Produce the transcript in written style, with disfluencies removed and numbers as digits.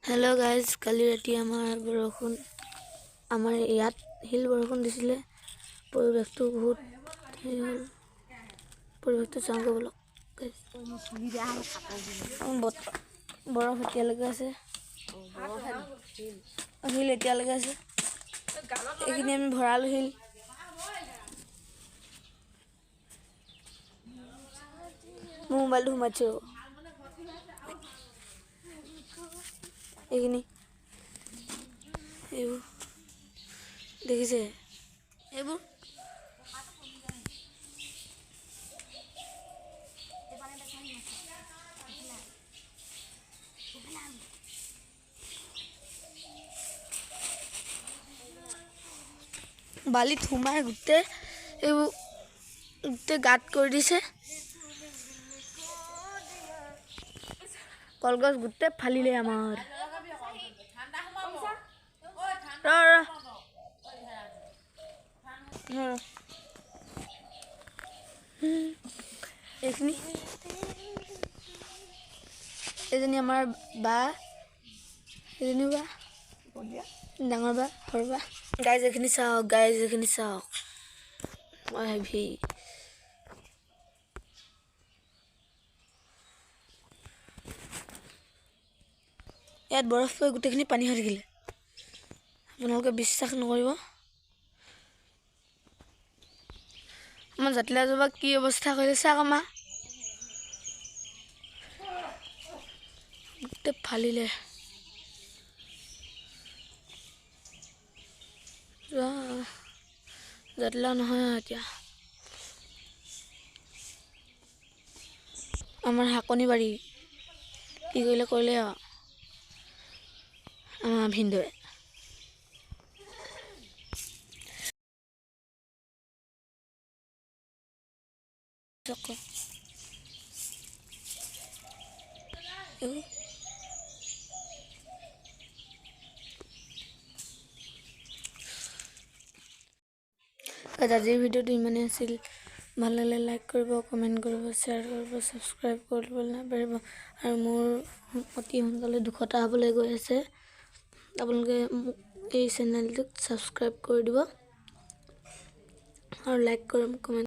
hello guys काली राति आमार यात हिल बरखुण दिसिले परिवेशটো बहुत परिवेशটো চাওঁ বলক বৰফ এতিয়ালৈকে আছে হিল এতিয়ালৈকে আছে এইখিনি আমি ভৰালো হিল মোবাইলটো সোমাইছো এইখিনি এইবোৰ দেখিছে এইবোৰ বালিত সোমাই গোটেই এইবোৰ গোটেই গাঁত কৰি দিছে কলগছ গোটেই ফালিলে আমাৰ এইখিনি এজনী আমাৰ বা এজনী বা ডাঙৰ বা সৰু বা গাইজ এইখিনি চাওক হেভি ইয়াত বৰফ পৰি গোটেইখিনি পানী হৈ থাকিলে আপোনালোকে বিশ্বাস নকৰিব আমাৰ জাতিলাজোপা কি অৱস্থা কৰিলে চাওক আমাৰ গোটেই ফালিলে জাতিলাও নহয় এতিয়া আমাৰ হাকনি বাৰী কি কৰিলে কৰিলে আমাৰ ভিনদেউৱে আজিৰ ভিডিঅ'টো ইমানেই আছিল ভাল লাগিলে লাইক কৰিব কমেণ্ট কৰিব শ্বেয়াৰ কৰিব ছাবস্ক্ৰাইব কৰিবলৈ নাপাহৰিব আৰু মোৰ অতি সোনকালে 200টা হ'বলৈ গৈ আছে আপোনালোকে এই চেনেলটোক ছাবস্ক্ৰাইব কৰি দিব আৰু লাইক কৰিব কমেণ্ট